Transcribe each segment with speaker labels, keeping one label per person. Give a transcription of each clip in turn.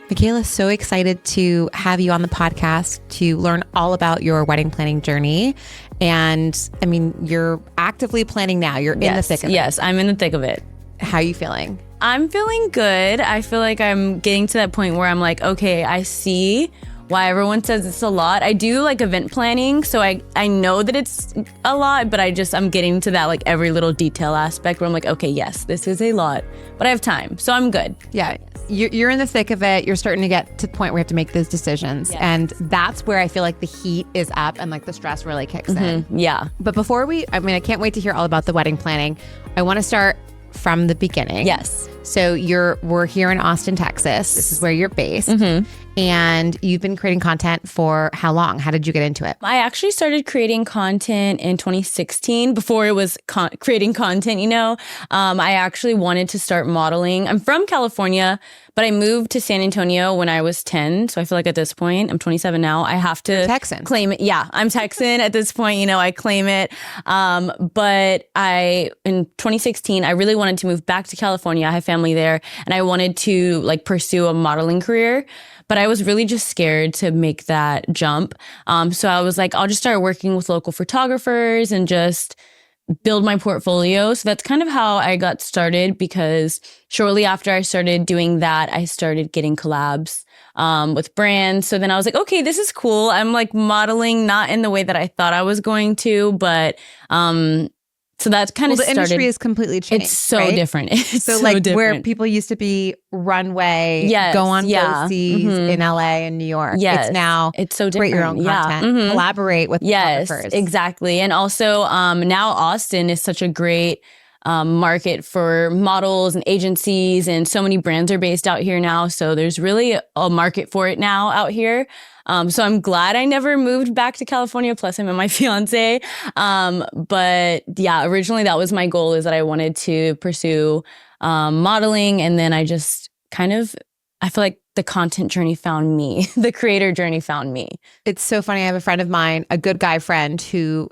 Speaker 1: Makayla, so excited to have you on the podcast to learn all about your wedding planning journey. And I mean, you're actively planning now. You're in the thick of it.
Speaker 2: Yes, I'm in the thick of it.
Speaker 1: How are you feeling?
Speaker 2: I'm feeling good. I feel like I'm getting to that point where I'm like, okay, I see why everyone says it's a lot. I do like event planning, so I know that it's a lot, but I'm getting to that like every little detail aspect where I'm like, okay, yes, this is a lot, but I have time, so I'm good.
Speaker 1: Yeah. You're in the thick of it. You're starting to get to the point where you have to make those decisions.
Speaker 2: Yes.
Speaker 1: And that's where I feel like the heat is up and like the stress really kicks in.
Speaker 2: Yeah.
Speaker 1: But before I can't wait to hear all about the wedding planning. I want to start from the beginning.
Speaker 2: Yes.
Speaker 1: So we're here in Austin, Texas. This is where you're based. And you've been creating content for how long? How did you get into it?
Speaker 2: I actually started creating content in 2016 before it was creating content, I actually wanted to start modeling. I'm from California, but I moved to San Antonio when I was 10. So I feel like at this point, I'm 27 now, I have to
Speaker 1: Texan.
Speaker 2: Claim it. Yeah, I'm Texan at this point, I claim it. But in 2016, I really wanted to move back to California. I have family there and I wanted to like pursue a modeling career. But I was really just scared to make that jump. So I was like, I'll just start working with local photographers and just build my portfolio. So that's kind of how I got started, because shortly after I started doing that, I started getting collabs with brands. So then I was like, okay, this is cool. I'm like modeling, not in the way that I thought I was going to, but so that's kind of
Speaker 1: the industry is completely changed.
Speaker 2: It's so
Speaker 1: right?
Speaker 2: different. It's
Speaker 1: so
Speaker 2: like
Speaker 1: different. Where people used to be runway, go on go-sees in LA and New York.
Speaker 2: Yes.
Speaker 1: It's now
Speaker 2: it's so
Speaker 1: create
Speaker 2: different.
Speaker 1: your own content, collaborate with photographers.
Speaker 2: Exactly. And also now Austin is such a great market for models and agencies, and so many brands are based out here now. So there's really a market for it now out here. So I'm glad I never moved back to California. Plus, I'm with my fiance. But yeah, originally that was my goal, is that I wanted to pursue modeling. And then I just I feel like the content journey found me. The creator journey found me.
Speaker 1: It's so funny. I have a friend of mine, a good guy friend who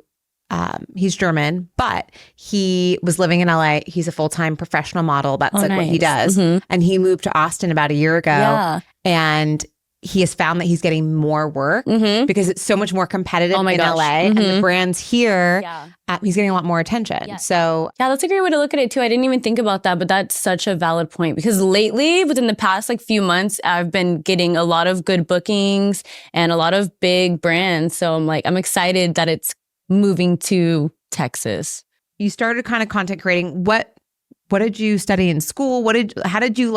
Speaker 1: he's German, but he was living in LA. He's a full-time professional model. That's what he does. And he moved to Austin about a year ago. Yeah. And he has found that he's getting more work because it's so much more competitive in LA. And the brands here, he's getting a lot more attention. Yeah. So
Speaker 2: yeah, that's a great way to look at it too. I didn't even think about that, but that's such a valid point, because lately, within the past few months, I've been getting a lot of good bookings and a lot of big brands. So I'm excited that it's moving to Texas.
Speaker 1: You started kind of content creating. What did you study in school? How did you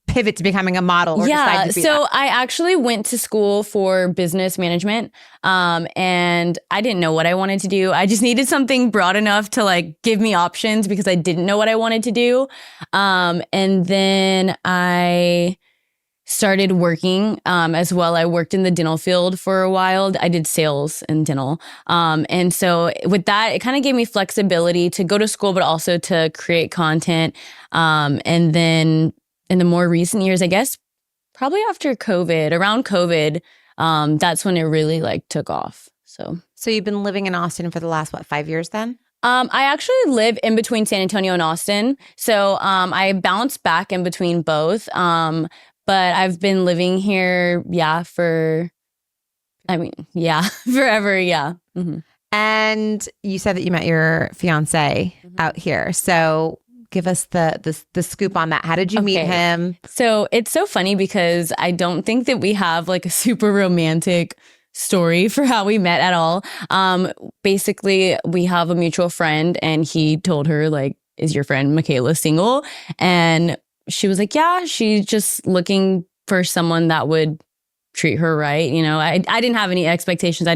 Speaker 1: pivot to becoming a model or decide to be that?
Speaker 2: I actually went to school for business management. And I didn't know what I wanted to do. I just needed something broad enough to give me options, because I didn't know what I wanted to do. And then I started working as well. I worked in the dental field for a while. I did sales in dental. And so with that, it kind of gave me flexibility to go to school, but also to create content. And then in the more recent years, I guess, probably after COVID, around COVID, that's when it really took off. So
Speaker 1: you've been living in Austin for the last, 5 years then?
Speaker 2: I actually live in between San Antonio and Austin. So I bounce back in between both. But I've been living here, forever, yeah.
Speaker 1: And you said that you met your fiance out here. So give us the scoop on that. How did you meet him?
Speaker 2: So it's so funny, because I don't think that we have a super romantic story for how we met at all. Basically, we have a mutual friend, and he told her, is your friend Makayla single? And she was like, yeah, she's just looking for someone that would treat her right. I didn't have any expectations. I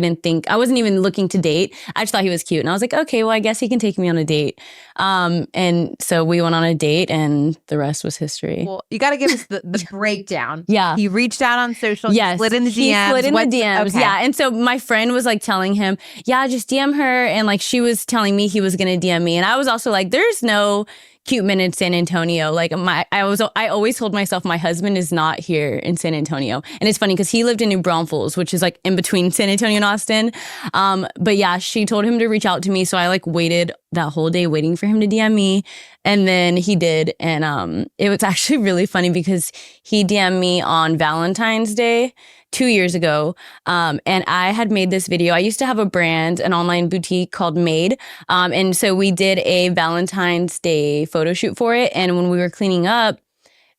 Speaker 2: wasn't even looking to date. I just thought he was cute. And I was like, okay, well, I guess he can take me on a date. And so we went on a date, and the rest was history.
Speaker 1: Well, you got to give us the breakdown.
Speaker 2: Yeah.
Speaker 1: He reached out on social.
Speaker 2: Yes.
Speaker 1: Slid in the DMs.
Speaker 2: He slid in the DMs.
Speaker 1: Okay.
Speaker 2: Yeah. And so my friend was telling him, yeah, just DM her. And she was telling me he was going to DM me. And I was also like, there's no cute men in San Antonio. I always told myself my husband is not here in San Antonio. And it's funny because he lived in New Braunfels, which is in between San Antonio and Austin. But yeah, she told him to reach out to me. So I waited that whole day waiting for him to DM me. And then he did. And it was actually really funny because he DM'd me on Valentine's Day 2 years ago. And I had made this video. I used to have a brand, an online boutique called Made. And so we did a Valentine's Day photo shoot for it. And when we were cleaning up,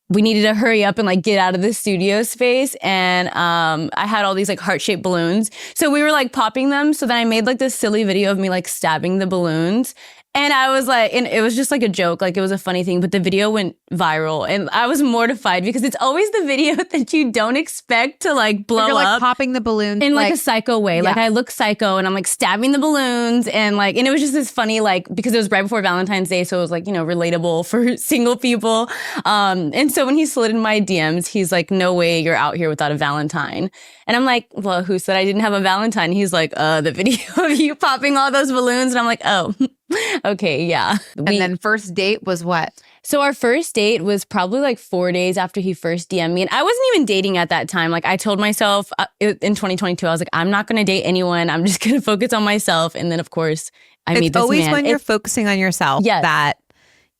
Speaker 2: we needed to hurry up and like get out of the studio space. And I had all these like heart-shaped balloons. So we were like popping them. So then I made like this silly video of me like stabbing the balloons. And I was like, and it was just like a joke, like it was a funny thing, but the video went viral and I was mortified because it's always the video that you don't expect to like blow
Speaker 1: You're like
Speaker 2: up.
Speaker 1: popping the balloons
Speaker 2: In like a psycho way. Yeah. Like I look psycho and I'm like stabbing the balloons and it was just this funny, like, because it was right before Valentine's Day. So it was like, relatable for single people. And so when he slid in my DMs, he's like, no way you're out here without a Valentine. And I'm like, well, who said I didn't have a Valentine? He's like, the video of you popping all those balloons. And I'm like, oh, okay, yeah.
Speaker 1: And then first date was what?
Speaker 2: So our first date was probably like 4 days after he first DM'd me. And I wasn't even dating at that time. Like I told myself in 2022, I was like, I'm not going to date anyone. I'm just going to focus on myself. And then of course I meet this man.
Speaker 1: It's always when you're focusing on yourself that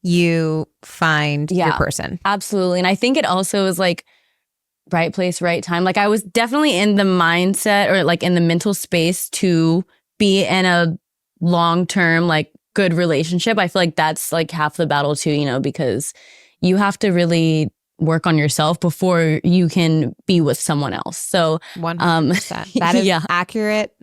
Speaker 1: you find your person.
Speaker 2: Absolutely. And I think it also is like right place, right time. Like I was definitely in the mindset or like in the mental space to be in a long-term, like good relationship. I feel like that's like half the battle too, because you have to really work on yourself before you can be with someone else. So
Speaker 1: 100%. That is accurate,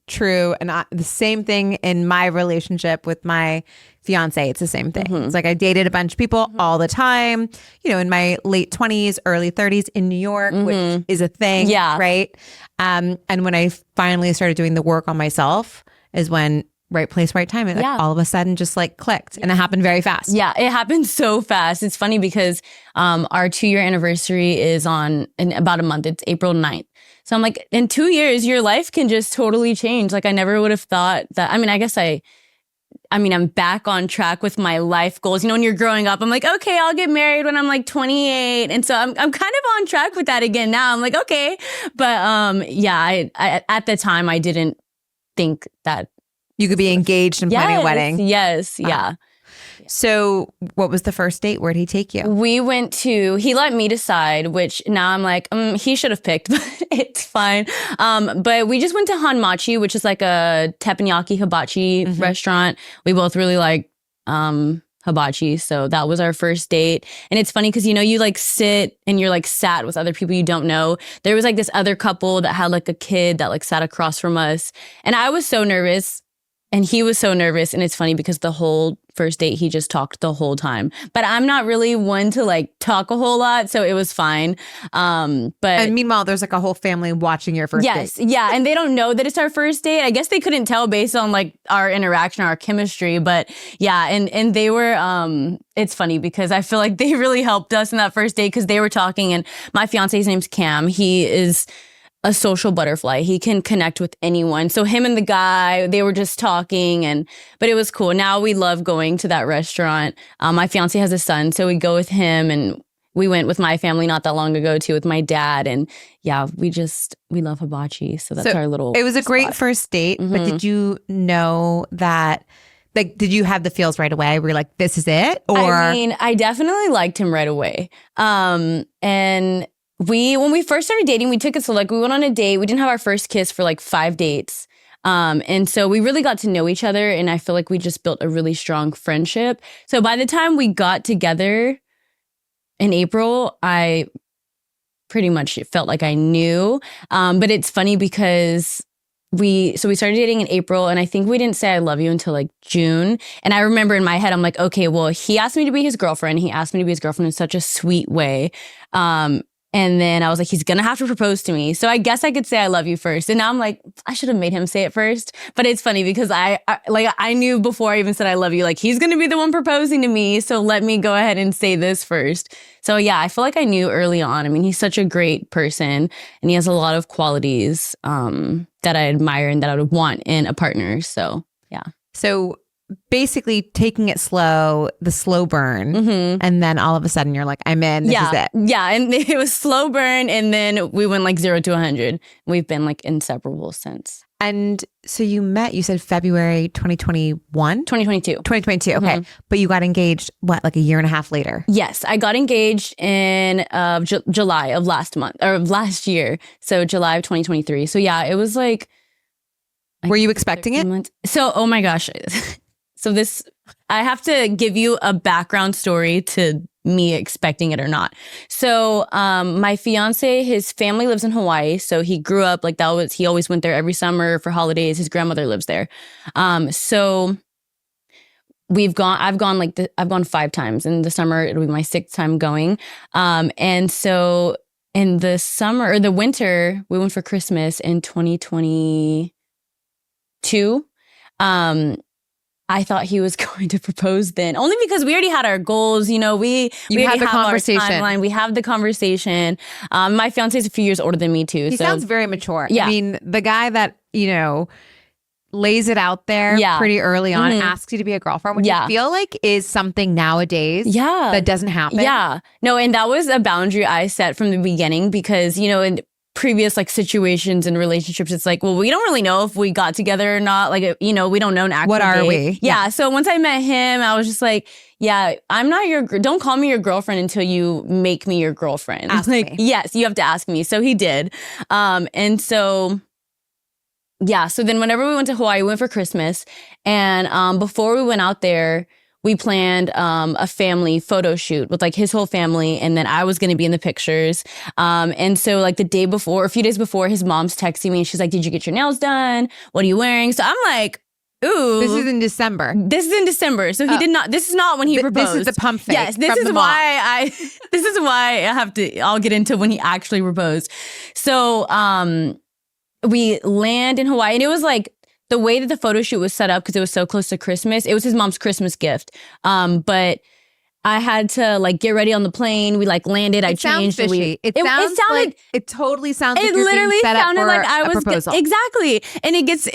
Speaker 1: true. And the same thing in my relationship with my fiance. It's the same thing. It's like I dated a bunch of people all the time, in my late 20s, early 30s in New York, which is a thing, right? And when I finally started doing the work on myself is when right place, right time. It all of a sudden just like clicked and it happened very fast.
Speaker 2: Yeah, it happened so fast. It's funny because our 2-year anniversary is in about a month. It's April 9th. So I'm like, in 2 years, your life can just totally change. Like I never would have thought that. I mean, I guess I'm back on track with my life goals. When you're growing up, I'm like, okay, I'll get married when I'm like 28. And so I'm kind of on track with that again now. I'm like, okay. But I at the time, I didn't think that
Speaker 1: you could be engaged and planning a wedding.
Speaker 2: Yes. Yeah.
Speaker 1: So what was the first date? Where'd he take you?
Speaker 2: He let me decide, which now I'm like, he should have picked, but it's fine. But we just went to Hanmachi, which is like a teppanyaki hibachi restaurant. We both really like hibachi. So that was our first date. And it's funny because, you like sit and you're like sat with other people you don't know. There was like this other couple that had like a kid that like sat across from us. And I was so nervous. And he was so nervous. And it's funny because the whole first date, he just talked the whole time. But I'm not really one to like talk a whole lot. So it was fine. And
Speaker 1: meanwhile, there's like a whole family watching your first date.
Speaker 2: Yes. Yeah. And they don't know that it's our first date. I guess they couldn't tell based on like our interaction, our chemistry. But yeah. And they were, it's funny because I feel like they really helped us in that first date because they were talking. And my fiance's name's Cam. He is a social butterfly. He can connect with anyone. So him and the guy, they were just talking but it was cool. Now we love going to that restaurant. My fiance has a son, so we go with him and we went with my family not that long ago too with my dad. And yeah, we love hibachi. So that's our little
Speaker 1: It was a great first date, but did you know that like, did you have the feels right away? Were you like, this is it? Or
Speaker 2: I definitely liked him right away. And when we first started dating, we took it so like we went on a date. We didn't have our first kiss for like 5 dates. And so we really got to know each other. And I feel like we just built a really strong friendship. So by the time we got together in April, I pretty much felt like I knew. But it's funny because we started dating in April and I think we didn't say I love you until like June. And I remember in my head, I'm like, okay, well, he asked me to be his girlfriend. He asked me to be his girlfriend in such a sweet way. And then I was like, he's going to have to propose to me. So I guess I could say I love you first. And now I'm like, I should have made him say it first. But it's funny because I knew before I even said I love you, like he's going to be the one proposing to me. So let me go ahead and say this first. So yeah, I feel like I knew early on. I mean, he's such a great person and he has a lot of qualities that I admire and that I would want in a partner. So yeah.
Speaker 1: So basically taking it slow, the slow burn, and then all of a sudden you're like, I'm in, this is it.
Speaker 2: Yeah, and it was slow burn, and then we went like 0 to 100. We've been like inseparable since.
Speaker 1: And so you met, you said February 2021?
Speaker 2: 2022.
Speaker 1: 2022, okay. But you got engaged, what, like a year and a half later?
Speaker 2: Yes, I got engaged in July of last year. So July of 2023. So yeah, it was like...
Speaker 1: Were you expecting it?
Speaker 2: Months. So, oh my gosh. So I have to give you a background story to me expecting it or not. So my fiance, his family lives in Hawaii. So he grew up like he always went there every summer for holidays. His grandmother lives there. So I've gone 5 times. In the summer, it'll be my 6th time going. And so in the summer or the winter, we went for Christmas in 2022. I thought he was going to propose then, only because we already had our goals. You know, we had the conversation. Our timeline. We have the conversation. My fiance is a few years older than me too.
Speaker 1: He sounds very mature.
Speaker 2: Yeah.
Speaker 1: I mean, the guy that, lays it out there pretty early on, asks you to be a girlfriend, which I feel like is something nowadays that doesn't happen.
Speaker 2: Yeah. No, and that was a boundary I set from the beginning because, in previous like situations and relationships, it's like, well, we don't really know if we got together or not. Like, we don't know an actual
Speaker 1: what are
Speaker 2: date.
Speaker 1: we?
Speaker 2: Yeah. So once I met him, I was just like, yeah, I'm not don't call me your girlfriend until you make me your girlfriend.
Speaker 1: Ask
Speaker 2: like,
Speaker 1: me.
Speaker 2: Yes, you have to ask me. So he did. And so, yeah. So then whenever we went to Hawaii, we went for Christmas. And before we went out there, we planned a family photo shoot with like his whole family. And then I was going to be in the pictures. And so like a few days before, his mom's texting me and she's like, did you get your nails done? What are you wearing? So I'm like, ooh.
Speaker 1: This is in December.
Speaker 2: So he did not, this is not when he proposed.
Speaker 1: This is the pump fake.
Speaker 2: Yes, this is why I'll get into when he actually proposed. So we land in Hawaii and it was like, the way that the photo shoot was set up, because it was so close to Christmas, it was his mom's Christmas gift. But I had to like get ready on the plane. We like landed. I changed.
Speaker 1: Sounds fishy. It totally sounds like you're being set up for a proposal.
Speaker 2: Exactly. And it gets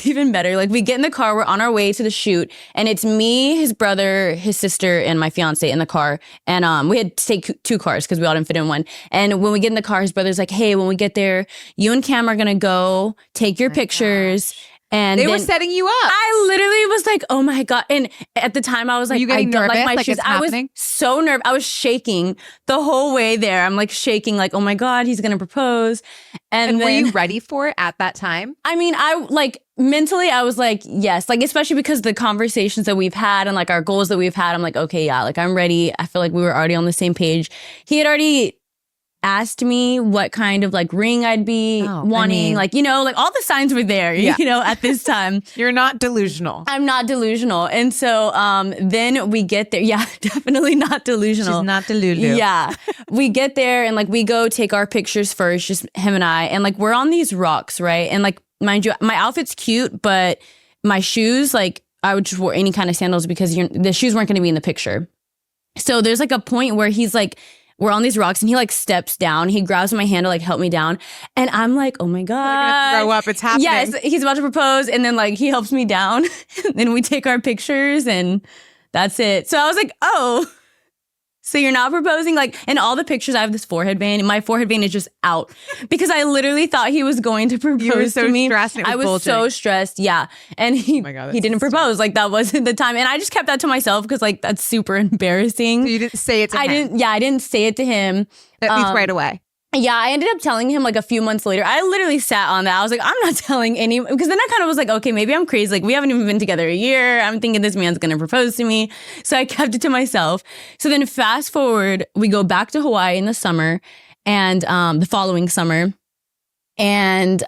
Speaker 2: even better. Like we get in the car, we're on our way to the shoot, and it's me, his brother, his sister, and my fiance in the car. And we had to take 2 cars because we all didn't fit in one. And when we get in the car, his brother's like, hey, when we get there, you and Cam are gonna go take your pictures.
Speaker 1: Gosh.
Speaker 2: And
Speaker 1: they were setting you up.
Speaker 2: I literally was like, oh my God. And at the time I was like,
Speaker 1: you getting nervous?
Speaker 2: Like my
Speaker 1: like
Speaker 2: shoes. I was so nervous. I was shaking the whole way there. I'm like shaking like, oh my God, he's going to propose. And then,
Speaker 1: were you ready for it at that time?
Speaker 2: I mean, I like mentally, I was like, yes, like, especially because the conversations that we've had and like our goals that we've had, I'm like, okay, yeah, like I'm ready. I feel like we were already on the same page. He had already asked me what kind of like ring I'd be wanting, like all the signs were there, at this time.
Speaker 1: You're not delusional.
Speaker 2: I'm not delusional. And so then we get there. Yeah, definitely not delusional.
Speaker 1: She's not delusional.
Speaker 2: Yeah. We get there and like we go take our pictures first, just him and I. And like we're on these rocks, right? And like, mind you, my outfit's cute, but my shoes, like I would just wear any kind of sandals because the shoes weren't going to be in the picture. So there's like a point where he's like, we're on these rocks and he like steps down. He grabs my hand to like help me down. And I'm like, oh my God.
Speaker 1: You're gonna throw up. It's happening.
Speaker 2: Yes, he's about to propose. And then like he helps me down. Then we take our pictures and that's it. So I was like, oh, so you're not proposing? Like in all the pictures, I have this forehead band and my forehead band is just out because I literally thought he was going to propose
Speaker 1: you were so
Speaker 2: to me.
Speaker 1: Stressed and it was
Speaker 2: I was
Speaker 1: bulging.
Speaker 2: so stressed. Yeah. And he didn't propose. Like that wasn't the time. And I just kept that to myself because like that's super embarrassing.
Speaker 1: So you didn't say it to him?
Speaker 2: I didn't say it to him.
Speaker 1: At least right away.
Speaker 2: Yeah, I ended up telling him like a few months later. I literally sat on that. I was like, I'm not telling anyone. Because then I kind of was like, okay, maybe I'm crazy. Like we haven't even been together a year. I'm thinking this man's going to propose to me. So I kept it to myself. So then fast forward, we go back to Hawaii in the summer and the following summer. And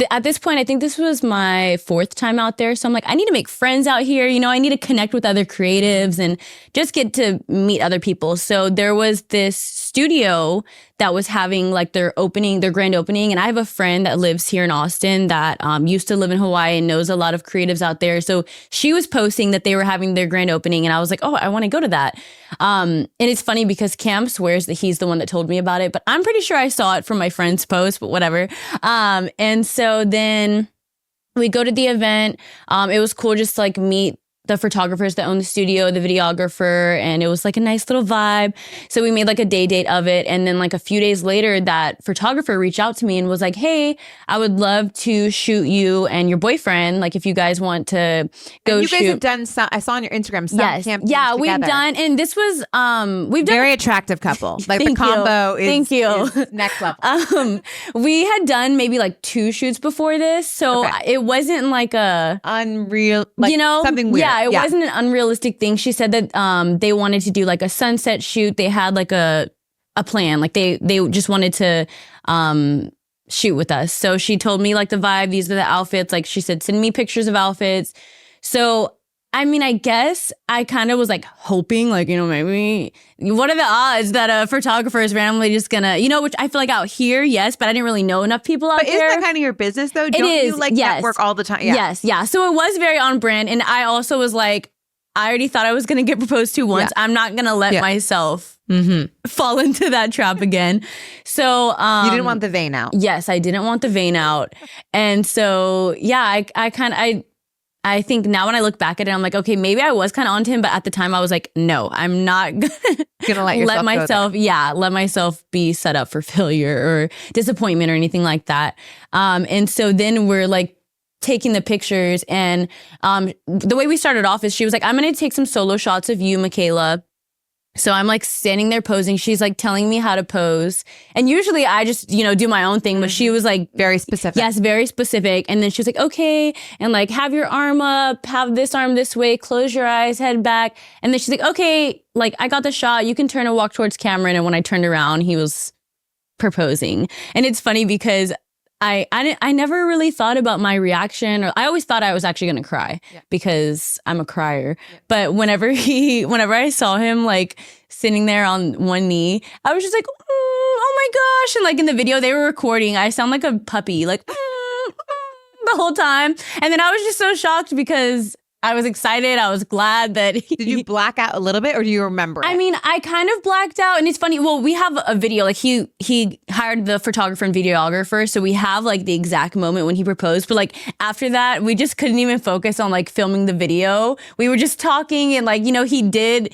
Speaker 2: at this point, I think this was my 4th time out there. So I'm like, I need to make friends out here. I need to connect with other creatives and just get to meet other people. So there was this studio that was having like their grand opening. And I have a friend that lives here in Austin that used to live in Hawaii and knows a lot of creatives out there. So she was posting that they were having their grand opening. And I was like, oh, I want to go to that. And it's funny because Cam swears that he's the one that told me about it, but I'm pretty sure I saw it from my friend's post, but whatever. And so then we go to the event. It was cool just to like meet the photographers that own the studio, the videographer, and it was like a nice little vibe. So we made like a day date of it. And then like a few days later, that photographer reached out to me and was like, hey, I would love to shoot you and your boyfriend. Like if you guys want to go shoot.
Speaker 1: You guys have done some, I saw on your Instagram, some campaigns
Speaker 2: yeah,
Speaker 1: together.
Speaker 2: we've done, and this was, we've done.
Speaker 1: Very attractive couple. Like the combo is next level.
Speaker 2: We had done maybe like 2 shoots before this. So it wasn't like a
Speaker 1: unreal, like, you know, something weird.
Speaker 2: Yeah, it wasn't an unrealistic thing. She said that they wanted to do like a sunset shoot. They had like a plan. Like they just wanted to shoot with us. So she told me like the vibe, these are the outfits. Like she said, send me pictures of outfits. So I mean, I guess I kind of was like hoping, like, you know, maybe what are the odds that a photographer is randomly just gonna, you know, which I feel like out here, yes, but I didn't really know enough people out there.
Speaker 1: But isn't that kind of your business though? Don't you like network all the time? Yeah.
Speaker 2: Yes, yeah. So it was very on brand. And I also was like, I already thought I was gonna get proposed to once. I'm not gonna let myself fall into that trap again. So
Speaker 1: you didn't want the vein out.
Speaker 2: Yes, I didn't want the vein out. And so yeah, I think now when I look back at it, I'm like, okay, maybe I was kind of onto him, but at the time I was like, no, I'm not gonna let myself be set up for failure or disappointment or anything like that. And so then we're like taking the pictures, and the way we started off is she was like, I'm gonna take some solo shots of you, Makayla. So I'm like standing there posing. She's like telling me how to pose. And usually I just, you know, do my own thing. But she was like
Speaker 1: very specific.
Speaker 2: Yes, very specific. And then she was like, okay. And like, have your arm up, have this arm this way, close your eyes, head back. And then she's like, okay, like I got the shot. You can turn and walk towards Cameron. And when I turned around, he was proposing. And it's funny because I never really thought about my reaction, or I always thought I was actually going to cry because I'm a crier. But whenever I saw him like sitting there on one knee, I was just like, oh my gosh. And like in the video they were recording, I sound like a puppy, like the whole time. And then I was just so shocked because I was excited. I was glad that
Speaker 1: Did you black out a little bit, or do you remember it?
Speaker 2: I mean, I kind of blacked out, and it's funny. Well, we have a video, like he hired the photographer and videographer. So we have like the exact moment when he proposed. But like after that, we just couldn't even focus on like filming the video. We were just talking, and like, you know, he did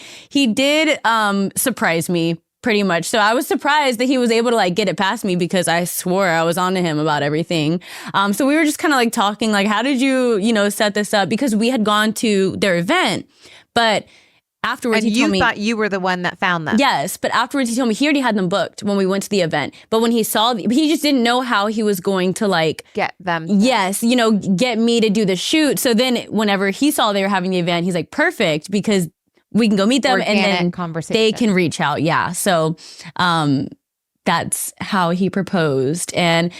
Speaker 2: surprise me pretty much. So I was surprised that he was able to like get it past me because I swore I was on to him about everything. So we were just kind of like talking, like, how did you, you know, set this up? Because we had gone to their event, but afterwards
Speaker 1: and
Speaker 2: he told me,
Speaker 1: thought you were the one that found them.
Speaker 2: Yes, but afterwards he told me he already had them booked when we went to the event. But when he saw, he just didn't know how he was going to like
Speaker 1: get them.
Speaker 2: Yes, you know, get me to do the shoot. So then whenever he saw they were having the event, he's like, perfect, because we can go meet them and then they can reach out. Yeah. So that's how he proposed. And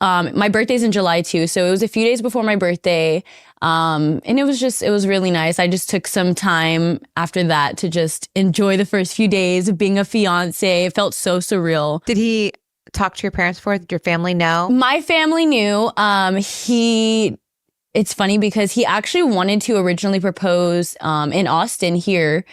Speaker 2: my birthday's in July too. So it was a few days before my birthday. And it was really nice. I just took some time after that to just enjoy the first few days of being a fiance. It felt so surreal.
Speaker 1: Did he talk to your parents before? Did your family know?
Speaker 2: My family knew. It's funny because he actually wanted to originally propose in Austin here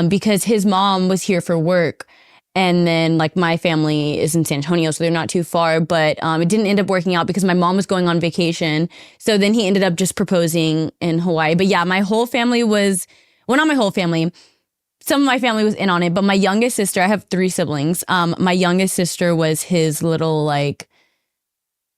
Speaker 2: because his mom was here for work. And then like my family is in San Antonio, so they're not too far. But it didn't end up working out because my mom was going on vacation. So then he ended up just proposing in Hawaii. But yeah, my whole family was, well, not my whole family. Some of my family was in on it. But my youngest sister, I have 3 siblings. My youngest sister was his little like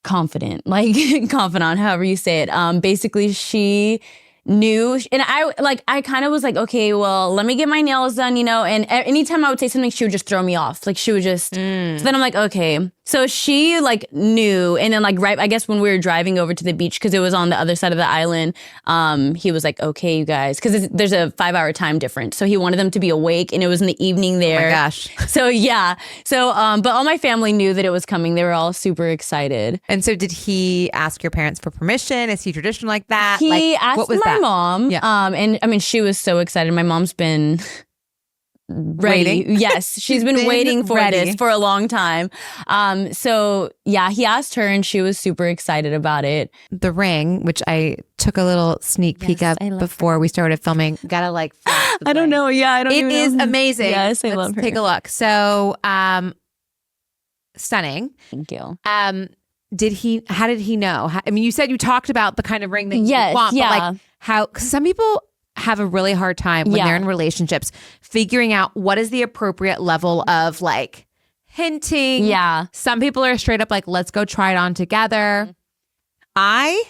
Speaker 2: confidant, however you say it. Basically, she knew, and I kind of was like, okay, well, let me get my nails done, you know. And anytime I would say something, she would just throw me off. Like she would just. So then I'm like, okay. So she like knew, and then like right, I guess when we were driving over to the beach because it was on the other side of the island, he was like, okay, you guys, because there's a 5-hour time difference, so he wanted them to be awake, and it was in the evening there.
Speaker 1: Oh my gosh.
Speaker 2: So yeah, so but all my family knew that it was coming. They were all super excited.
Speaker 1: And so did he ask your parents for permission? Is he traditional like that?
Speaker 2: He asked my mom.
Speaker 1: Yeah.
Speaker 2: And I mean, she was so excited. My mom's been ready.
Speaker 1: Waiting.
Speaker 2: Yes, she's been waiting for this for a long time. So yeah, he asked her and she was super excited about it.
Speaker 1: The ring, which I took a little sneak peek of before we started filming. Gotta like
Speaker 2: I don't know. Yeah, I don't
Speaker 1: It is
Speaker 2: know.
Speaker 1: amazing.
Speaker 2: Yes, I love her.
Speaker 1: Take a look. So stunning.
Speaker 2: Thank you.
Speaker 1: How did he know? I mean, you said you talked about the kind of ring that you want,
Speaker 2: yeah.
Speaker 1: but like how, cause some people have a really hard time when they're in relationships figuring out what is the appropriate level of like hinting.
Speaker 2: Yeah.
Speaker 1: Some people are straight up like, let's go try it on together. I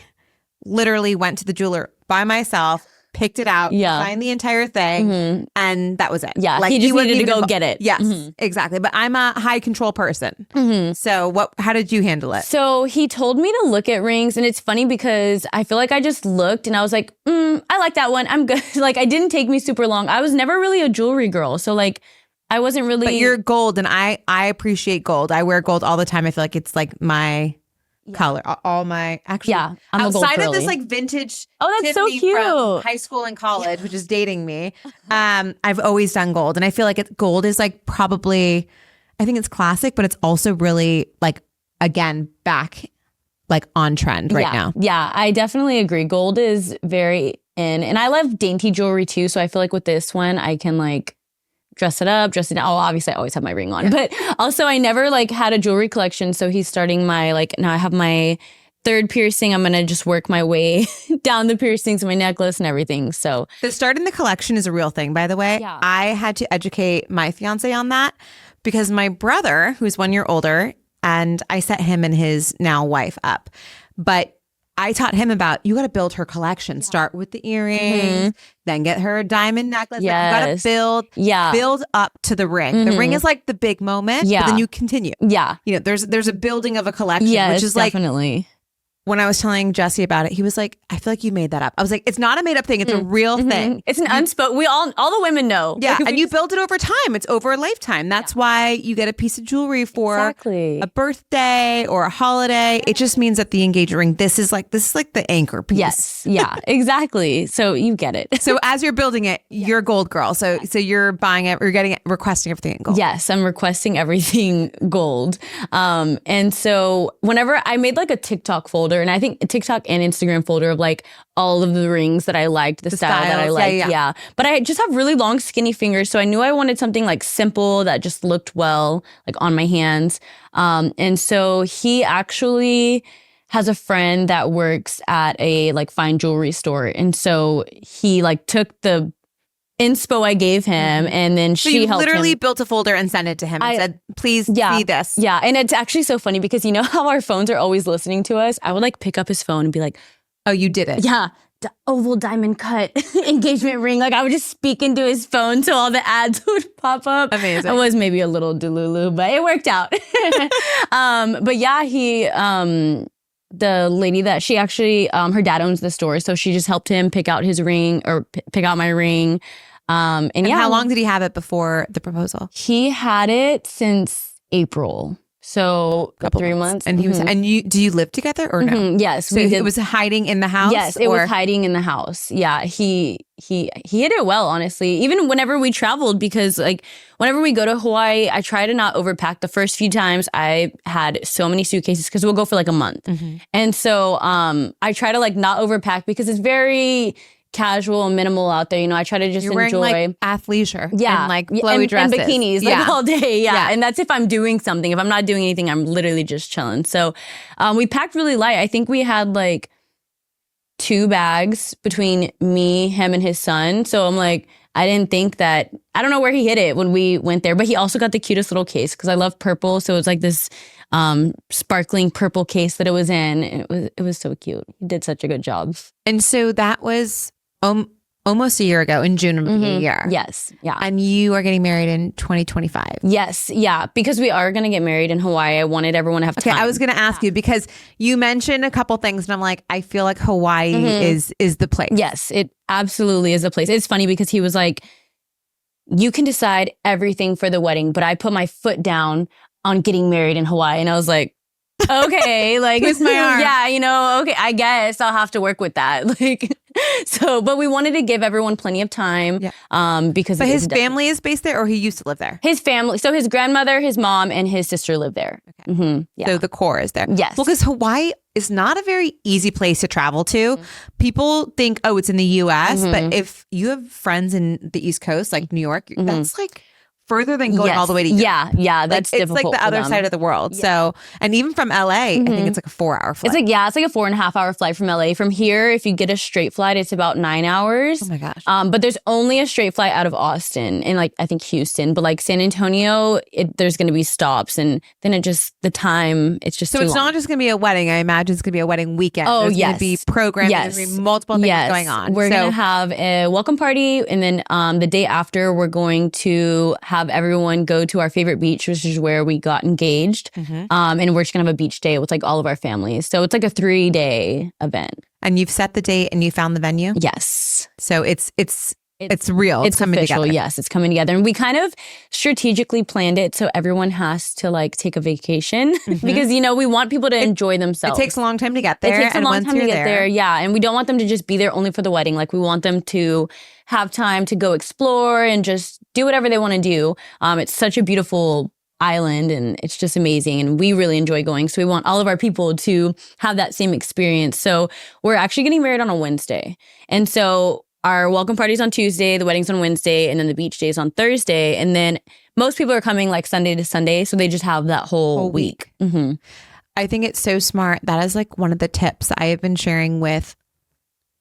Speaker 1: literally went to the jeweler by myself, picked it out, signed the entire thing, and that was it.
Speaker 2: Yeah,
Speaker 1: like
Speaker 2: he just needed to go get it.
Speaker 1: Yes, exactly. But I'm a high control person. So how did you handle it?
Speaker 2: So he told me to look at rings, and it's funny because I feel like I just looked and I was like, I like that one. I'm good. Like, it didn't take me super long. I was never really a jewelry girl. So like, I wasn't really.
Speaker 1: But you're gold, and I appreciate gold. I wear gold all the time. I feel like it's like my color. All my actually.
Speaker 2: Yeah, I'm
Speaker 1: outside
Speaker 2: a gold
Speaker 1: of this
Speaker 2: girly.
Speaker 1: like vintage.
Speaker 2: Oh, that's so
Speaker 1: Tiffany
Speaker 2: cute.
Speaker 1: From high school and college, which is dating me. I've always done gold, and I feel like gold is like probably. I think it's classic, but it's also really like again back like on trend right now.
Speaker 2: Yeah, I definitely agree. Gold is very in, and I love dainty jewelry too. So I feel like with this one, I can like dress it up, dress it down. Oh, obviously I always have my ring on, but also I never like had a jewelry collection. So he's starting my like, now I have my third piercing. I'm going to just work my way down the piercings and my necklace and everything. So
Speaker 1: the starting the collection is a real thing, by the way.
Speaker 2: Yeah.
Speaker 1: I had to educate my fiance on that because my brother, who's 1 year older, and I set him and his now wife up, but I taught him about, you got to build her collection. Start with the earrings, then get her a diamond necklace. Like, you got to build up to the ring. The ring is like the big moment, but then you continue.
Speaker 2: Yeah.
Speaker 1: You know, there's a building of a collection, which is
Speaker 2: definitely.
Speaker 1: Like, when I was telling Jesse about it, he was like, I feel like you made that up. I was like, it's not a made up thing. It's a real thing.
Speaker 2: It's an unspoken, all the women know.
Speaker 1: Yeah. And you build it over time. It's over a lifetime. That's why you get a piece of jewelry for a birthday or a holiday. It just means that the engagement ring, this is like the anchor piece.
Speaker 2: Yes. Yeah, exactly. So you get it.
Speaker 1: So as you're building it, you're a gold girl. So you're buying it, you're getting it, requesting everything in gold.
Speaker 2: Yes, I'm requesting everything gold. And so whenever I made like a TikTok folder, and I think a TikTok and Instagram folder of like all of the rings that I liked, the style that I liked. Yeah. But I just have really long, skinny fingers. So I knew I wanted something like simple that just looked well, like on my hands. And so he actually has a friend that works at a like fine jewelry store. And so he like took the inspo I gave him, and then
Speaker 1: so
Speaker 2: she
Speaker 1: you
Speaker 2: helped
Speaker 1: literally
Speaker 2: him.
Speaker 1: built a folder and sent it to him and said, please see this.
Speaker 2: Yeah. And it's actually so funny because you know how our phones are always listening to us? I would like pick up his phone and be like,
Speaker 1: oh, you did it.
Speaker 2: Yeah. Oval diamond cut engagement ring. Like I would just speak into his phone so all the ads would pop up.
Speaker 1: Amazing.
Speaker 2: I was maybe a little delulu, but it worked out. But yeah, the lady that she actually, her dad owns the store. So she just helped him pick out his ring or pick out my ring. And yeah.
Speaker 1: How long did he have it before the proposal?
Speaker 2: He had it since April. So 3 months.
Speaker 1: And he was, and do you live together or no?
Speaker 2: Yes.
Speaker 1: So it was hiding in the house?
Speaker 2: Yes, it was hiding in the house. Yeah. He hid it well, honestly. Even whenever we traveled, because like whenever we go to Hawaii, I try to not overpack. The first few times I had so many suitcases because we'll go for like a month. And so I try to like not overpack because it's very casual and minimal out there. You know, I try to just enjoy
Speaker 1: like athleisure.
Speaker 2: Yeah.
Speaker 1: And like flowy dresses.
Speaker 2: And bikinis like all day. Yeah. And that's if I'm doing something. If I'm not doing anything, I'm literally just chilling. So we packed really light. I think we had like 2 bags between me, him, and his son. So I'm like, I didn't think that, I don't know where he hid it when we went there, but he also got the cutest little case because I love purple. So it was like this sparkling purple case that it was in. And it was so cute. He did such a good job.
Speaker 1: And so that was almost a year ago in June of the year.
Speaker 2: Yes. Yeah.
Speaker 1: And you are getting married in 2025.
Speaker 2: Yes. Yeah. Because we are going to get married in Hawaii. I wanted everyone to have time.
Speaker 1: Okay. I was going to ask you because you mentioned a couple things and I'm like, I feel like Hawaii is the place.
Speaker 2: Yes, it absolutely is the place. It's funny because he was like, you can decide everything for the wedding, but I put my foot down on getting married in Hawaii. And I was like, okay, like,
Speaker 1: twist my arm.
Speaker 2: Yeah, you know, okay, I guess I'll have to work with that. Like, so, but we wanted to give everyone plenty of time, because.
Speaker 1: But his family is based there, or he used to live there.
Speaker 2: His family, so his grandmother, his mom, and his sister live there.
Speaker 1: Okay. So the core is there.
Speaker 2: Yes.
Speaker 1: Well, because Hawaii is not a very easy place to travel to. People think, oh, it's in the U.S., but if you have friends in the East Coast, like New York, that's like further than going all the way to Europe.
Speaker 2: Yeah, that's difficult.
Speaker 1: It's like the other side of the world. Yeah. So, and even from LA, I think it's like a 4-hour flight.
Speaker 2: It's like a 4.5-hour flight from LA. From here, if you get a straight flight, it's about 9 hours.
Speaker 1: Oh my gosh.
Speaker 2: But there's only a straight flight out of Austin and like I think Houston, but like San Antonio, there's going to be stops, and then it's just
Speaker 1: so it's not just going to be a wedding. I imagine it's going to be a wedding weekend.
Speaker 2: Oh,
Speaker 1: there's going to be programming. There's going to be multiple things going on.
Speaker 2: We're going to have a welcome party, and then the day after, we're going to have everyone go to our favorite beach, which is where we got engaged. And we're just going to have a beach day with like all of our families. So it's like a 3-day event.
Speaker 1: And you've set the date and you found the venue?
Speaker 2: Yes.
Speaker 1: So it's real. It's coming
Speaker 2: official,
Speaker 1: together.
Speaker 2: Yes, it's coming together. And we kind of strategically planned it so everyone has to like take a vacation because, we want people to enjoy themselves.
Speaker 1: It takes a long time to get there.
Speaker 2: It takes a long time to get there. Yeah. And we don't want them to just be there only for the wedding. Like we want them to have time to go explore and just do whatever they want to do. It's such a beautiful island and it's just amazing. And we really enjoy going. So we want all of our people to have that same experience. So we're actually getting married on a Wednesday. And so our welcome party's on Tuesday, the wedding's on Wednesday, and then the beach day's on Thursday. And then most people are coming like Sunday to Sunday, so they just have that whole week.
Speaker 1: I think it's so smart. That is like one of the tips that I have been sharing with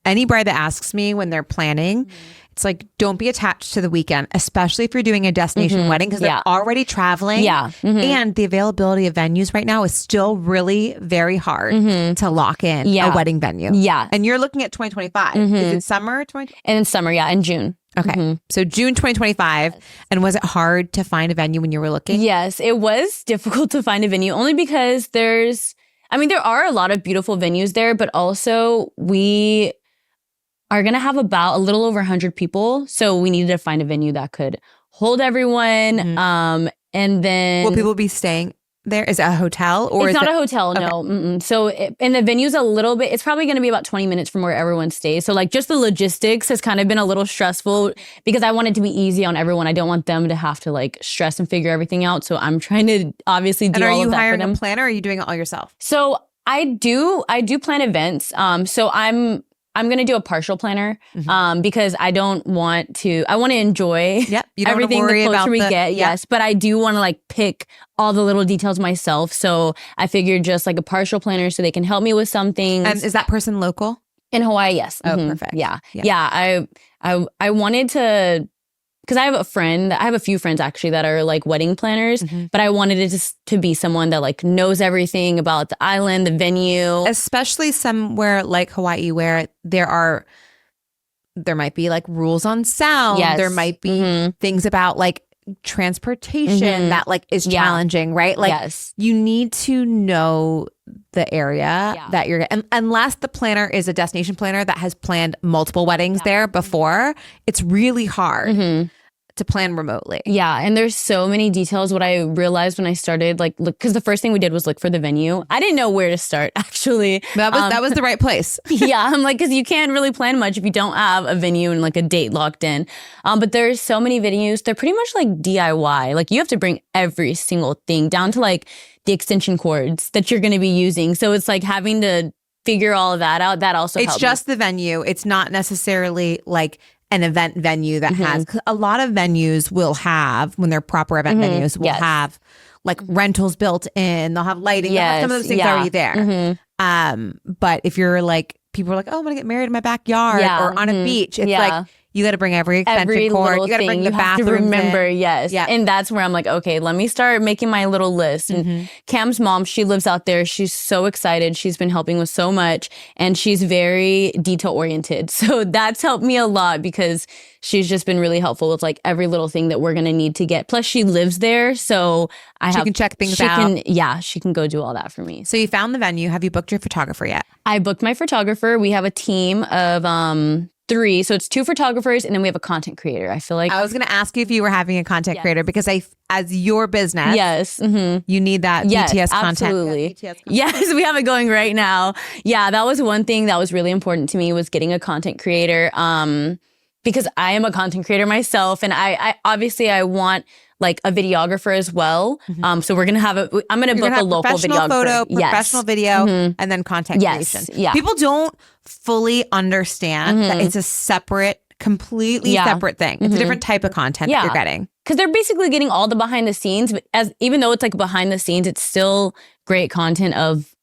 Speaker 1: any bride that asks me when they're planning. It's like, don't be attached to the weekend, especially if you're doing a destination wedding, because they're already traveling. And the availability of venues right now is still really very hard to lock in a wedding venue. And you're looking at 2025. Is it summer?
Speaker 2: And in summer, in June.
Speaker 1: Okay. So June 2025. And was it hard to find a venue when you were looking?
Speaker 2: Yes, it was difficult to find a venue only because there are a lot of beautiful venues there, but also we are going to have about a little over 100 people. So we needed to find a venue that could hold everyone. And then...
Speaker 1: Will people be staying there? Is it a hotel? Or
Speaker 2: it's not a hotel, no. So, and the venue's a little bit, it's probably going to be about 20 minutes from where everyone stays. So like just the logistics has kind of been a little stressful because I want it to be easy on everyone. I don't want them to have to like stress and figure everything out. So I'm trying to obviously do all of that for them.
Speaker 1: And are you hiring a planner or are you doing it all yourself?
Speaker 2: So I do plan events. So I'm going to do a partial planner because I want to enjoy everything the closer we get. Yes. But I do want to like pick all the little details myself. So I figured just like a partial planner so they can help me with some things.
Speaker 1: And is that person local?
Speaker 2: In Hawaii, yes.
Speaker 1: Oh, perfect.
Speaker 2: Yeah. I wanted to, because I have a few friends actually that are like wedding planners, but I wanted it to be someone that like knows everything about the island, the venue.
Speaker 1: Especially somewhere like Hawaii where there might be like rules on sound.
Speaker 2: Yes.
Speaker 1: There might be things about like transportation that like is challenging, right? Like you need to know the area that you're in. Unless the planner is a destination planner that has planned multiple weddings there before, it's really hard to plan remotely.
Speaker 2: Yeah. And there's so many details. What I realized when I started, like, look, because the first thing we did was look for the venue. I didn't know where to start, actually.
Speaker 1: That was the right place.
Speaker 2: I'm like, because you can't really plan much if you don't have a venue and like a date locked in. But there's so many venues. They're pretty much like DIY. Like you have to bring every single thing down to like the extension cords that you're going to be using. So it's like having to figure all of that out. That also helps.
Speaker 1: It's just the venue. It's not necessarily like an event venue that has, a lot of venues will have, when they're proper event venues, will have like rentals built in. They'll have lighting. They'll have some of those things already there. But if you're like, people are like, oh, I'm going to get married in my backyard or on a beach. It's like, you got to bring every extension cord. You got to bring the bathroom.
Speaker 2: Remember, yes. Yeah. And that's where I'm like, okay, let me start making my little list. And Cam's mom, she lives out there. She's so excited. She's been helping with so much. And she's very detail oriented. So that's helped me a lot because she's just been really helpful with like every little thing that we're going to need to get. Plus she lives there. So
Speaker 1: she can check things out.
Speaker 2: She can go do all that for me.
Speaker 1: So you found the venue. Have you booked your photographer yet?
Speaker 2: I booked my photographer. We have a team of 3. So it's 2 photographers and then we have a content creator. I feel like
Speaker 1: I was going to ask you if you were having a content creator because as your business, you need that BTS content.
Speaker 2: Absolutely. Yes, we have it going right now. Yeah, that was one thing that was really important to me was getting a content creator because I am a content creator myself and I obviously I want like a videographer as well. So we're going to have I'm going to book a local videographer.
Speaker 1: Photo, professional video, and then content creation.
Speaker 2: Yeah.
Speaker 1: People don't fully understand that it's a separate completely separate thing. It's a different type of content that you're getting.
Speaker 2: Because they're basically getting all the behind the scenes, but even though it's like behind the scenes, it's still great content of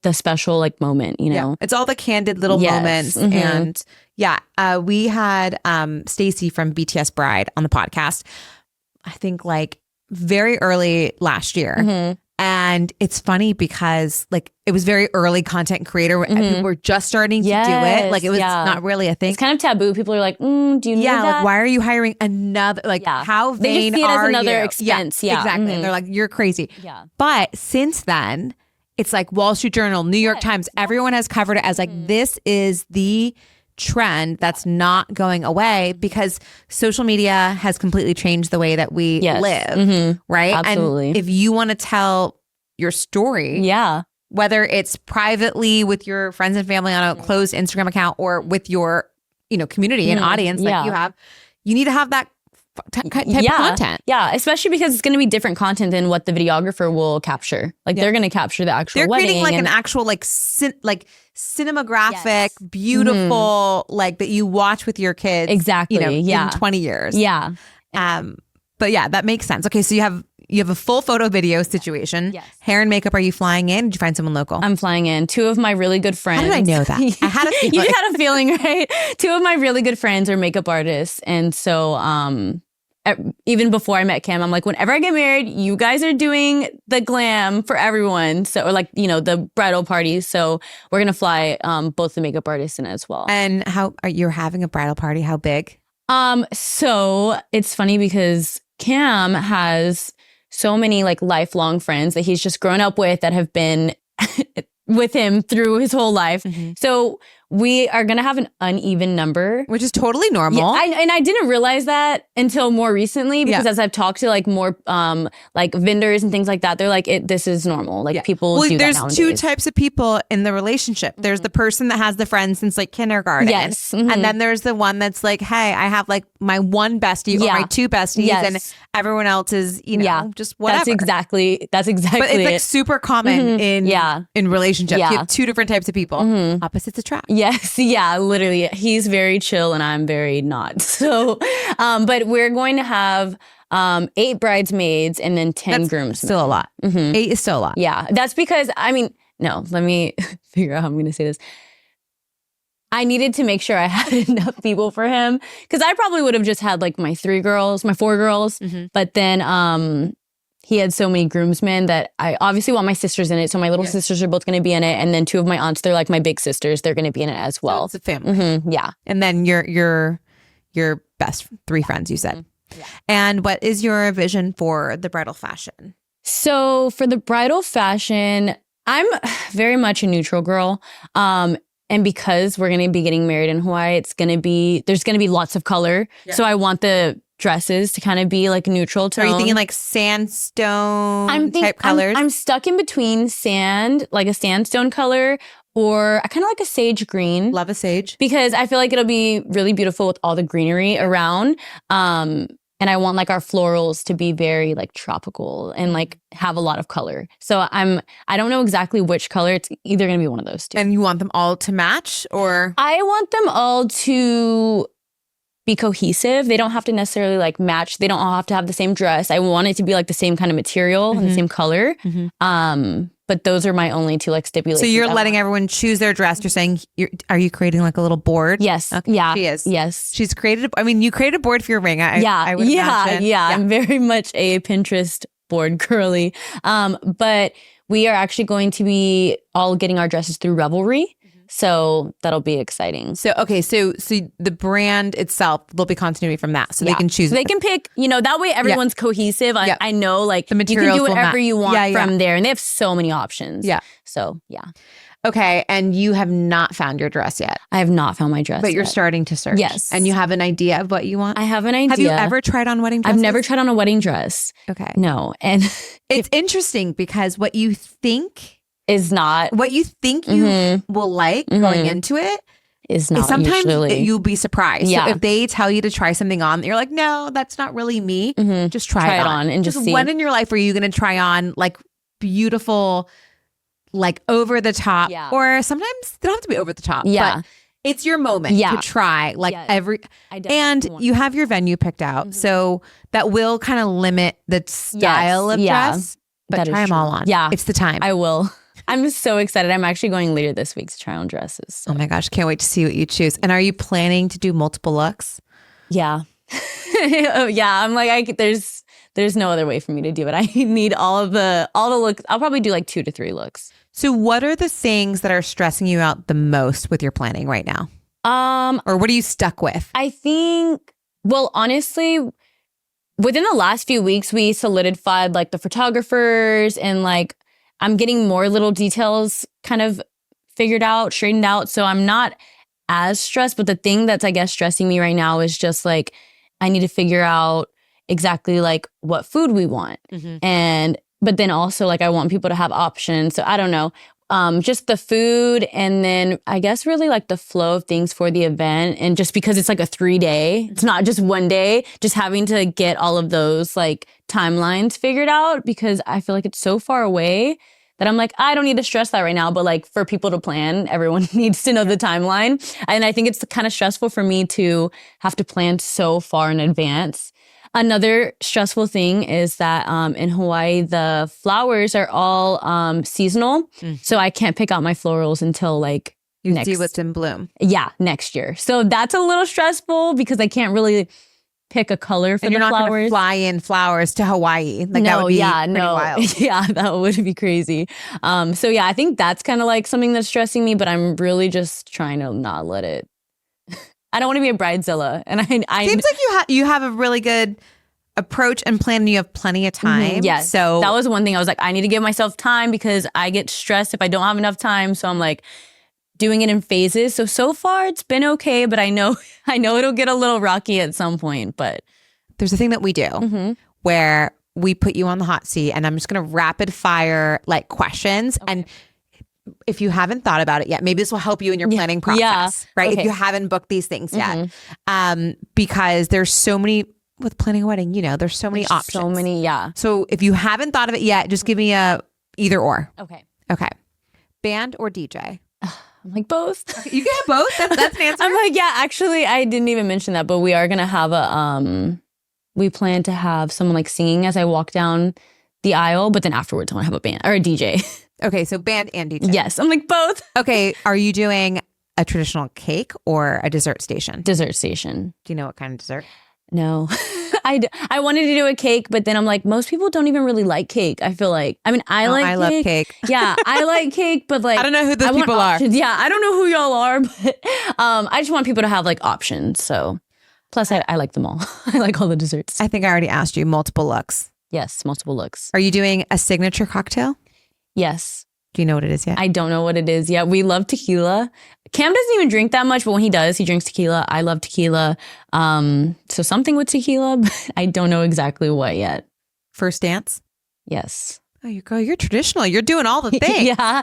Speaker 2: the special like moment, you know?
Speaker 1: It's all the candid little moments. And we had Stacy from BTS Bride on the podcast, I think like very early last year. And it's funny because like it was very early content creator. People were just starting to do it. Like it was not really a thing.
Speaker 2: It's kind of taboo. People are like, do you need that?
Speaker 1: Like why are you hiring another? Like how vain
Speaker 2: they just see it as another
Speaker 1: you?
Speaker 2: expense.
Speaker 1: Exactly. And they're like, you're crazy. But since then, it's like Wall Street Journal, New York Times, everyone has covered it as like, this is the trend that's not going away because social media has completely changed the way that we live, right?
Speaker 2: Absolutely.
Speaker 1: And if you want to tell your story, whether it's privately with your friends and family on a closed Instagram account or with your, community and audience like you have, you need to have that type of content.
Speaker 2: Yeah, especially because it's going to be different content than what the videographer will capture. Like they're going to capture the actual wedding.
Speaker 1: They're creating like an actual like cinematographic, beautiful, like that you watch with your kids.
Speaker 2: Exactly.
Speaker 1: In 20 years.
Speaker 2: Yeah.
Speaker 1: But yeah, that makes sense. Okay, so you have a full photo video situation.
Speaker 2: Yes.
Speaker 1: Hair and makeup. Are you flying in? Did you find someone local?
Speaker 2: I'm flying in. Two of my really good friends.
Speaker 1: How did I know that? I had a feeling.
Speaker 2: You had a feeling, right? Two of my really good friends are makeup artists, and so even before I met Cam, I'm like, whenever I get married, you guys are doing the glam for everyone. So, or like, the bridal party. So we're going to fly both the makeup artists in as well.
Speaker 1: And how are you having a bridal party? How big?
Speaker 2: So it's funny because Cam has so many like lifelong friends that he's just grown up with that have been with him through his whole life. So we are going to have an uneven number.
Speaker 1: Which is totally normal.
Speaker 2: And I didn't realize that until more recently because as I've talked to like more like vendors and things like that, they're like, this is normal. Like people do that
Speaker 1: there's
Speaker 2: nowadays.
Speaker 1: two types of people in the relationship. There's the person that has the friends since like kindergarten.
Speaker 2: Yes.
Speaker 1: And then there's the one that's like, hey, I have like my one bestie or my two besties and everyone else is, just whatever.
Speaker 2: That's exactly
Speaker 1: But it's like super common in relationships. You have two different types of people. Opposites attract.
Speaker 2: Yes, literally. He's very chill and I'm very not. So, but we're going to have 8 bridesmaids and then 10 groomsmen.
Speaker 1: Still a lot. 8 is still a lot.
Speaker 2: Yeah, that's because, let me figure out how I'm going to say this. I needed to make sure I had enough people for him because I probably would have just had like my 4 girls, but then he had so many groomsmen that I obviously want my sisters in it. So my little sisters are both going to be in it. And then 2 of my aunts, they're like my big sisters. They're going to be in it as well.
Speaker 1: So it's a family.
Speaker 2: Yeah.
Speaker 1: And then your best 3 friends, you said. Yeah. And what is your vision for the bridal fashion?
Speaker 2: So for the bridal fashion, I'm very much a neutral girl. And because we're going to be getting married in Hawaii, there's going to be lots of color. Yeah. So I want the dresses to kind of be like neutral tone.
Speaker 1: Are you thinking like sandstone type colors?
Speaker 2: I'm stuck in between like a sandstone color, or I kind of like a sage green.
Speaker 1: Love a sage.
Speaker 2: Because I feel like it'll be really beautiful with all the greenery around. And I want like our florals to be very like tropical and like have a lot of color. So I don't know exactly which color. It's either going to be one of those 2.
Speaker 1: And you want them all to match, or?
Speaker 2: I want them all to be cohesive. They don't have to necessarily like match. They don't all have to have the same dress. I want it to be like the same kind of material and the same color. But those are my only 2 like stipulations.
Speaker 1: So you're letting everyone choose their dress. You're saying, are you creating like a little board?
Speaker 2: Yes.
Speaker 1: Okay.
Speaker 2: Yeah.
Speaker 1: She is.
Speaker 2: Yes.
Speaker 1: She's created, you created a board for your ring. I would imagine.
Speaker 2: Yeah. I'm very much a Pinterest board girly. But we are actually going to be all getting our dresses through Revelry. So that'll be exciting.
Speaker 1: So, okay. So the brand itself, there'll be continuity from that. So they can choose.
Speaker 2: So they can pick, that way everyone's cohesive. I know like
Speaker 1: the materials
Speaker 2: you can do whatever you want from there. And they have so many options.
Speaker 1: Yeah.
Speaker 2: So, yeah.
Speaker 1: Okay. And you have not found your dress yet.
Speaker 2: I have not found my dress
Speaker 1: But you're
Speaker 2: yet.
Speaker 1: Starting to search.
Speaker 2: Yes.
Speaker 1: And you have an idea of what you want?
Speaker 2: I have an idea.
Speaker 1: Have you ever tried on wedding dresses?
Speaker 2: I've never tried on a wedding dress.
Speaker 1: Okay.
Speaker 2: No. And
Speaker 1: it's interesting because what you think
Speaker 2: is not
Speaker 1: what you think you will like going into it
Speaker 2: is not
Speaker 1: sometimes
Speaker 2: usually.
Speaker 1: You'll be surprised.
Speaker 2: Yeah.
Speaker 1: So if they tell you to try something on, you're like, no, that's not really me. Just try it on
Speaker 2: and just see.
Speaker 1: When in your life are you going to try on like beautiful, like over the top, or sometimes they don't have to be over the top.
Speaker 2: Yeah.
Speaker 1: But It's your moment to try and you have your venue picked out. So that will kind of limit the style of dress, but try them all on.
Speaker 2: Yeah.
Speaker 1: It's the time.
Speaker 2: I will. I'm so excited. I'm actually going later this week to try on dresses. So.
Speaker 1: Oh my gosh. Can't wait to see what you choose. And are you planning to do multiple looks?
Speaker 2: Yeah. Yeah. I'm like, there's no other way for me to do it. I need all the looks. I'll probably do like 2 to 3 looks.
Speaker 1: So what are the things that are stressing you out the most with your planning right now? Or what are you stuck with?
Speaker 2: I think, well, honestly, within the last few weeks, we solidified like the photographers and like I'm getting more little details kind of figured out, straightened out. So I'm not as stressed, but the thing that's, I guess, stressing me right now is just like, I need to figure out exactly like what food we want. But then also like I want people to have options. So I don't know, just the food and then I guess really like the flow of things for the event. And just because it's like a 3-day, it's not just one day, just having to get all of those like timelines figured out because I feel like it's so far away that I'm like, I don't need to stress that right now. But like for people to plan, everyone needs to know the timeline. And I think it's kind of stressful for me to have to plan so far in advance. Another stressful thing is that in Hawaii, the flowers are all seasonal. So I can't pick out my florals until like
Speaker 1: you see what's in bloom.
Speaker 2: Yeah, next year. So that's a little stressful because I can't really pick a color for the flowers. And you're not going to
Speaker 1: fly in flowers to Hawaii. Like that would be wild.
Speaker 2: Yeah, that would be crazy. So yeah, I think that's kind of like something that's stressing me, but I'm really just trying to not let it. I don't want to be a bridezilla. And I
Speaker 1: seems like you have a really good approach and plan and you have plenty of time.
Speaker 2: Yes. So that was one thing I was like, I need to give myself time because I get stressed if I don't have enough time. So I'm like doing it in phases. So far it's been okay, but I know it'll get a little rocky at some point, but.
Speaker 1: There's a thing that we do where we put you on the hot seat and I'm just going to rapid fire like questions. Okay. And if you haven't thought about it yet, maybe this will help you in your planning process, right? Okay. If you haven't booked these things yet, because there's so many with planning a wedding, there's so many options.
Speaker 2: So many, yeah.
Speaker 1: So if you haven't thought of it yet, just give me a either or. Okay. Band or DJ?
Speaker 2: I'm like both.
Speaker 1: Okay, you can have both. That's an answer.
Speaker 2: I'm like, yeah, actually, I didn't even mention that, but we are going to have we plan to have someone like singing as I walk down the aisle, but then afterwards I want to have a band or a DJ.
Speaker 1: Okay, so band and DJ.
Speaker 2: Yes, I'm like both.
Speaker 1: Okay, are you doing a traditional cake or a dessert station?
Speaker 2: Dessert station.
Speaker 1: Do you know what kind of dessert?
Speaker 2: No. I wanted to do a cake, but then I'm like, most people don't even really like cake. I feel like, I mean, I love cake. Yeah, I like cake, but like,
Speaker 1: I don't know who those people are.
Speaker 2: Yeah, I don't know who y'all are, but I just want people to have like options. So plus I like them all. I like all the desserts.
Speaker 1: I think I already asked you multiple looks.
Speaker 2: Yes, multiple looks.
Speaker 1: Are you doing a signature cocktail?
Speaker 2: Yes.
Speaker 1: Do you know what it is yet?
Speaker 2: I don't know what it is yet. We love tequila. Cam doesn't even drink that much, but when he does, he drinks tequila. I love tequila. So something with tequila, but I don't know exactly what yet.
Speaker 1: First dance?
Speaker 2: Yes.
Speaker 1: Oh, you're traditional. You're doing all the things.
Speaker 2: Yeah.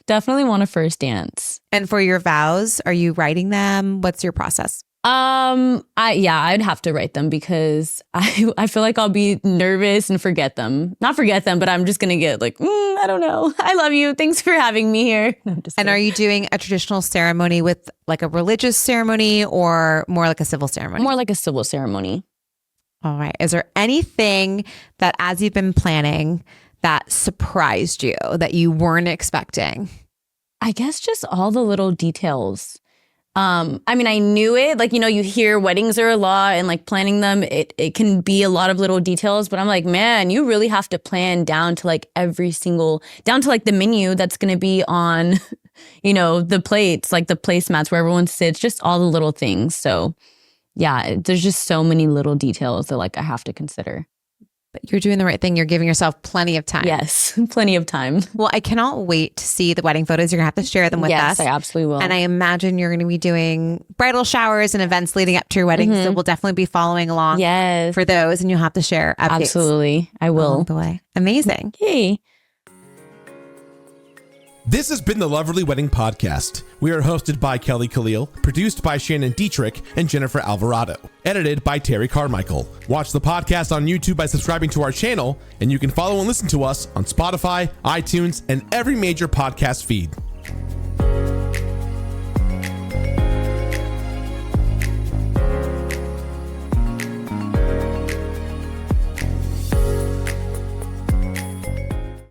Speaker 2: Definitely want a first dance.
Speaker 1: And for your vows, are you writing them? What's your process?
Speaker 2: I'd have to write them because I feel like I'll be nervous and forget them. Not forget them, but I'm just going to get like, I don't know. I love you. Thanks for having me here.
Speaker 1: And are you doing a traditional ceremony with like a religious ceremony or more like a civil ceremony?
Speaker 2: More like a civil ceremony.
Speaker 1: All right. Is there anything that as you've been planning that surprised you that you weren't expecting?
Speaker 2: I guess just all the little details. I mean, I knew it, like, you hear weddings are a lot and like planning them, it can be a lot of little details, but I'm like, man, you really have to plan down to like down to like the menu that's going to be on, the plates, like the placemats where everyone sits, just all the little things. So yeah, there's just so many little details that like I have to consider.
Speaker 1: But you're doing the right thing. You're giving yourself plenty of time.
Speaker 2: Yes, plenty of time.
Speaker 1: Well, I cannot wait to see the wedding photos. You're going to have to share them with us.
Speaker 2: Yes, I absolutely will.
Speaker 1: And I imagine you're going to be doing bridal showers and events leading up to your wedding. So we'll definitely be following along for those. And you'll have to share updates.
Speaker 2: Absolutely. I will.
Speaker 1: Along the way. Amazing.
Speaker 2: Yay.
Speaker 3: This has been the Loverly Wedding Podcast. We are hosted by Kelly Khalil, produced by Shannon Dietrich and Jennifer Alvarado, edited by Terry Carmichael. Watch the podcast on YouTube by subscribing to our channel, and you can follow and listen to us on Spotify, iTunes, and every major podcast feed.